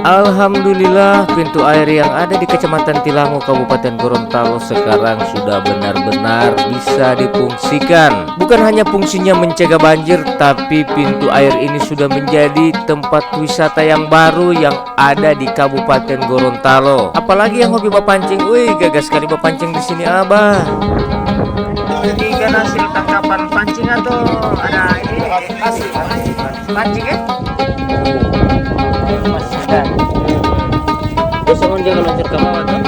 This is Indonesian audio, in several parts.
Alhamdulillah, pintu air yang ada di Kecamatan Tilango, Kabupaten Gorontalo sekarang sudah benar-benar bisa difungsikan. Bukan hanya fungsinya mencegah banjir, tapi pintu air ini sudah menjadi tempat wisata yang baru yang ada di Kabupaten Gorontalo. Apalagi yang hobi berpancing, wih gagas sekali berpancing di sini, Abah. Ini kan hasil tangkapan pancing atau ada ini hasil pancing ya? Besok jangan loncat ke bawah tuh.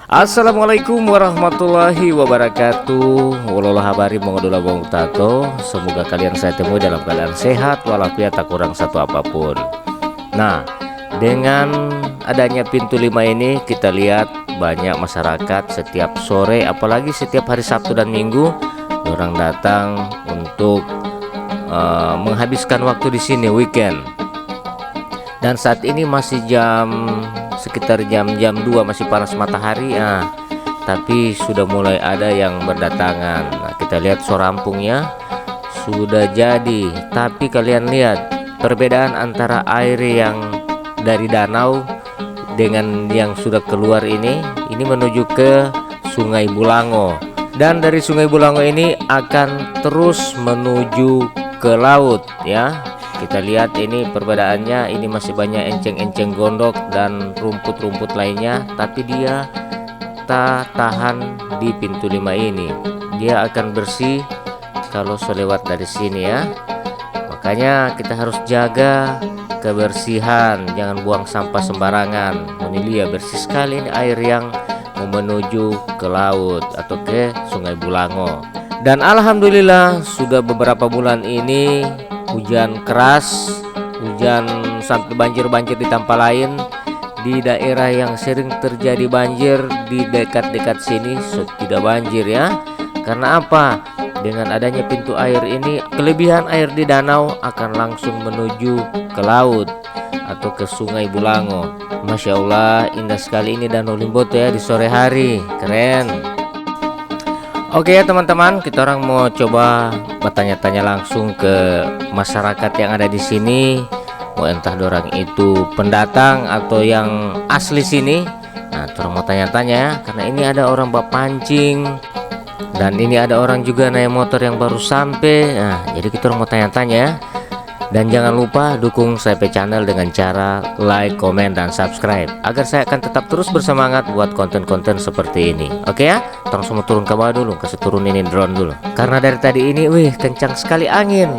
Assalamualaikum warahmatullahi wabarakatuh. Walau habari mengodola bong tato. Semoga kalian saya temui dalam keadaan sehat walafiat, tak kurang satu apapun. Nah, dengan adanya pintu 5 ini kita lihat banyak masyarakat setiap sore, apalagi setiap hari Sabtu dan Minggu, orang datang untuk menghabiskan waktu di sini weekend. Dan saat ini masih sekitar jam 2, masih panas matahari, tapi sudah mulai ada yang berdatangan. Nah, kita lihat sorampungnya sudah jadi, tapi kalian lihat perbedaan antara air yang dari danau dengan yang sudah keluar ini menuju ke Sungai Bulango, dan dari Sungai Bulango ini akan terus menuju ke laut ya. Kita lihat ini perbedaannya, ini masih banyak enceng-enceng gondok dan rumput-rumput lainnya, tapi dia tak tahan di pintu 5 ini. Dia akan bersih kalau selewat dari sini ya. Makanya kita harus jaga kebersihan, jangan buang sampah sembarangan. Ini dia bersih sekali ini air yang mau menuju ke laut atau ke Sungai Bulango. Dan alhamdulillah sudah beberapa bulan ini hujan keras, hujan sampai banjir-banjir di tempat lain. Di daerah yang sering terjadi banjir di dekat-dekat sini tidak banjir ya. Karena apa? Dengan adanya pintu air ini, kelebihan air di danau akan langsung menuju ke laut atau ke Sungai Bulango. Masya Allah, indah sekali ini Danau Limboto ya di sore hari, keren. Oke ya teman-teman, kita orang mau coba bertanya-tanya langsung ke masyarakat yang ada di sini, mau entah orang itu pendatang atau yang asli sini. Nah, kita mau tanya-tanya ya, karena ini ada orang berpancing. Dan ini ada orang juga naik motor yang baru sampai. Nah, jadi kita mau tanya-tanya ya. Dan jangan lupa dukung Saipe Channel dengan cara like, komen, dan subscribe, agar saya akan tetap terus bersemangat buat konten-konten seperti ini. Oke ya, terus mau turun ke bawah dulu, kasih turun ini drone dulu. Karena dari tadi ini, wih kencang sekali angin.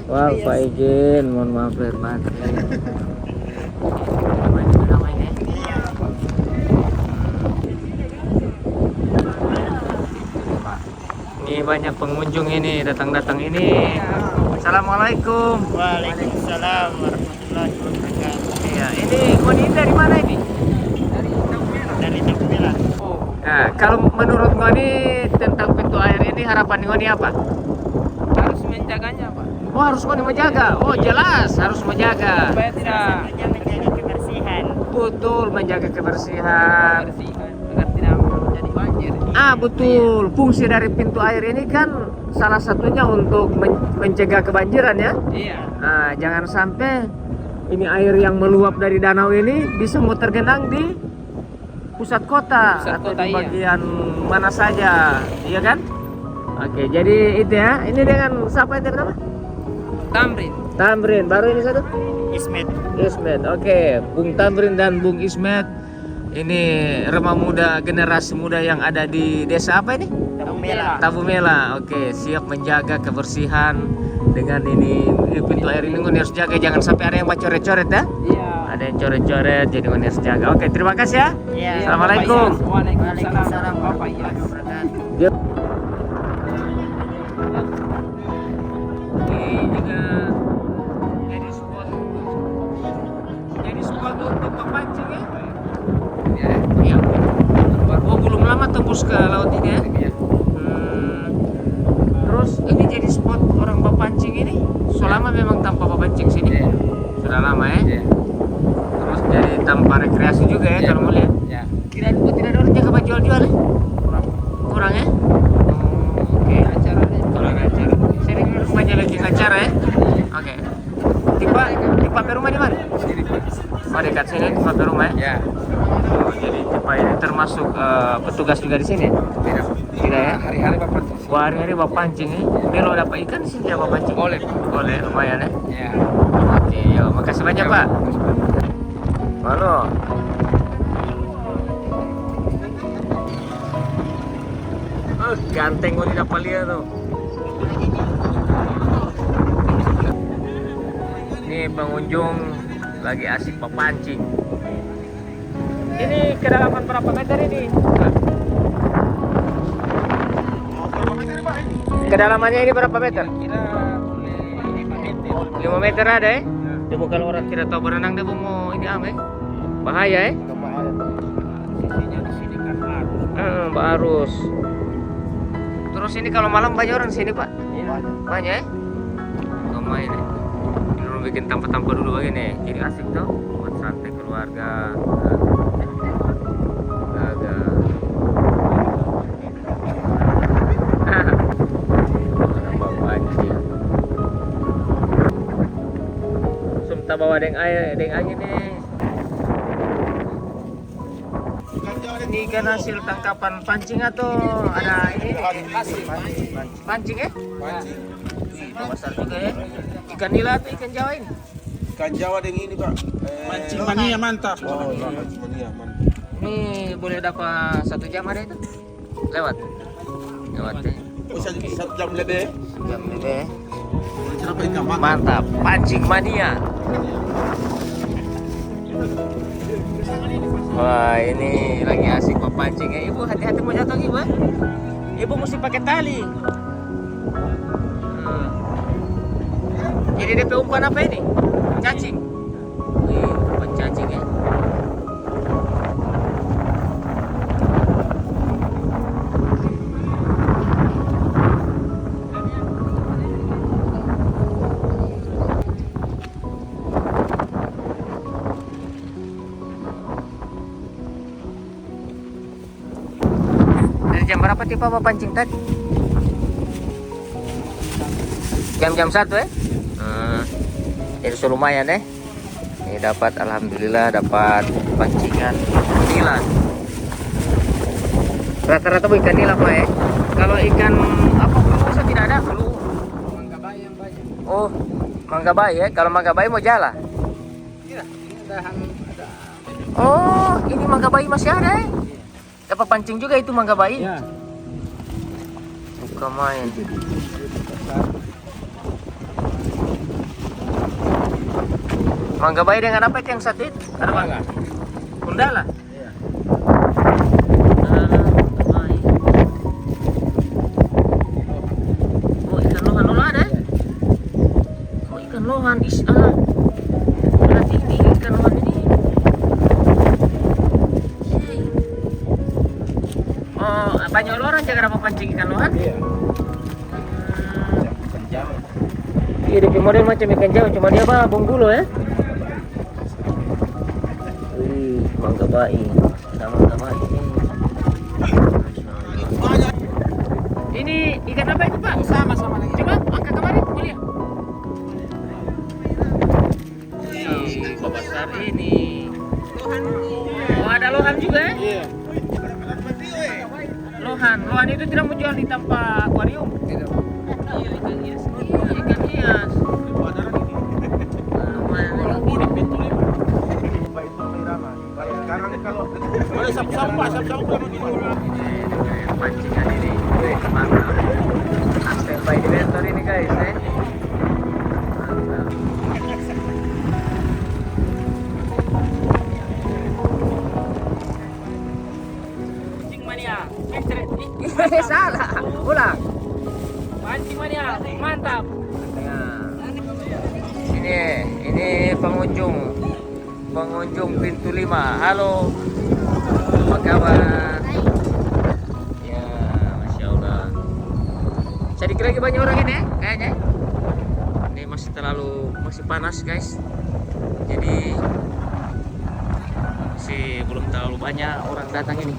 Wah, Pak izin, mohon maaf lahir batin. Ini banyak pengunjung ini datang ini. Assalamualaikum. Waalaikumsalam warahmatullahi wabarakatuh. Iya, ini Ngoni dari mana ini? Dari Tabu Mela. Oh, nah, kalau menurut Ngoni tentang pintu air ini harapan Ngoni apa? Harus menjaganya, Pak. Oh, harus Ngoni menjaga. Oh, jelas harus menjaga. Supaya tidak Satunya menjaga kebersihan. Betul, menjaga kebersihan. bersihkan agar tidak menjadi banjir. Betul. Fungsi dari pintu air ini kan salah satunya untuk mencegah kebanjiran ya. Iya. Nah, jangan sampai ini air yang meluap dari danau ini bisa mau tergenang di pusat kota atau kota, di iya. bagian mana saja, iya kan? Oke, jadi itu ya. Ini dengan siapa itu nama? Tamrin. Tamrin. Baru ini satu? Ismet. Ismet. Oke, Bung Tamrin dan Bung Ismet. Ini remaja muda, generasi muda yang ada di desa apa ini? Tabu Mela. Tabu Mela. Oke, siap menjaga kebersihan dengan ini pintu air ini Ngoni harus jaga, jangan sampai ada yang coret-coret ya. Iya. Ada yang coret-coret, jadi Ngoni harus jaga. Oke, terima kasih ya. Iya. Assalamualaikum. Waalaikumsalam. Bapak ya. Dia ini juga jadi spot untuk pemancing ya. Iya. Oh, belum lama tembus ke laut ini ya. Iya. Terus ini jadi spot orang berpancing ini selama memang tanpa berpancing sini. Sudah lama ya. Iya. Terus jadi tempat rekreasi juga ya Iya. kalau mau lihat. Ya. Tidak ada orang jaga jual-jual ya? Kurang ya? Oke. Acara deh. Kalau ada acara. Sering banyak lagi acara ya? Oke. Tipe rumah di mana? Sini Pak. Oh dekat sini tipe rumah ya? Ya. Oh, jadi tipe ini termasuk petugas juga di sini? Tidak. Tidak ya? Hari-hari Bapak tuh. Wah, hari-hari bapak pancing ya? Kalau dapat ikan sih tidak bapak pancing? Boleh Pak. Boleh, lumayan ya? Ya. Oke, yuk makasih banyak Pak. Halo. Oh, ganteng kok tidak lihat tuh. Ini pengunjung lagi asik papancing. Ini kedalaman berapa meter ini? Kedalamannya ini berapa meter? Kira 5 meter. 5 meter ada ya? Coba kalau orang tidak tahu berenang dia mau ini apa ya? Bahaya ya? Sisinya di sini kan arus. Arus. Terus ini kalau malam banyak orang sini Pak? Banyak ya? Gak main ya? Dulu bikin tampak-tampak dulu begini. Jadi asik tuh buat santai keluarga. Agak. Sumta bawa deng air, deng angin nih. Ini ikan hasil tangkapan pancing atau ada ini? Pancing ya? Wih, besar juga ya. Ikan nila atau ikan Jawa ini? Ikan Jawa dengan ini Pak. Mancing mania mantap. Oh iya, mancing mania mantap. Ini boleh dapat 1 jam ada itu? Lewat ya? Oh, 1 jam lebih. Jam lebih ya? Kenapa ikan mantap? Mantap, pancing mania. Wah, ini lagi asik pancing ya. Ibu, hati-hati mau jatuh Ibu ya. Ibu mesti pakai tali. Jadi DP umpan apa ini? Cacing. Wih, umpan cacing ya. Dari jam berapa tipe apa pancing tadi? Jam 1 ya? Jadi so lumayan ya. Ini dapat, alhamdulillah dapat pancingan nila. Rata-rata ikan nila Pak ya. Kalau ikan apa bisa tidak ada kalau. Mangga bayi yang banyak. Oh, mangga bayi ya. Kalau mangga bayi mau jala. Iya, ini dahan ada. Oh, ini mangga bayi masih ada ya. Dapat pancing juga itu mangga bayi. Ya. Bukan main. Mangga bayi dengan apa itu yang satu itu? Ada apa? Kundala. Iya. Bayi. Oh, ikan lohan lohan ada? Oh, ikan lohan berarti ini ikan lohan ini. Oh, banyak orang jaga dapat pancing ikan lohan? Iya. Iya, dia model macam ikan Jawa, cuma dia apa bunggulo ya? Wih, mangga bayi, ada mangga bayi ini ikan apa itu Pak? Sama-sama lagi. Coba angkat kemarin, mau lihat. Wih, besar ini. Oh, ada lohan juga ya? Iya. Lohan itu tidak mau jual di tempat akuarium. Tidak. Iya, ikan hias. Ikan hias. Sekarang kalau boleh sampah Pancingan ini, wih, mantap. Standby di mentor ini guys, Mantap. Pancing mania, salah, ulang. Pancing mania, mantap. Ini pengunjung pintu 5. Halo, apa kabar? Ya, masya Allah. Sedikit lagi banyak orang ini ya, kayaknya. Ini masih panas guys. Jadi belum terlalu banyak orang datang ini.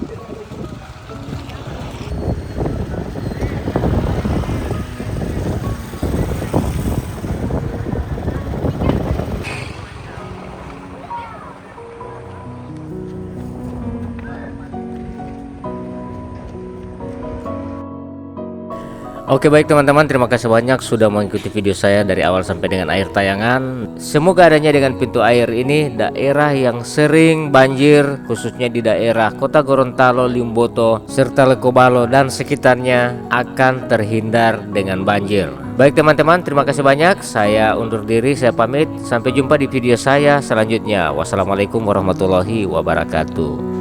Oke baik teman-teman, terima kasih banyak sudah mengikuti video saya dari awal sampai dengan akhir tayangan. Semoga adanya dengan pintu air ini daerah yang sering banjir, khususnya di daerah Kota Gorontalo, Limboto, serta Lekobalo dan sekitarnya akan terhindar dengan banjir. Baik teman-teman, terima kasih banyak. Saya undur diri, saya pamit. Sampai jumpa di video saya selanjutnya. Wassalamualaikum warahmatullahi wabarakatuh.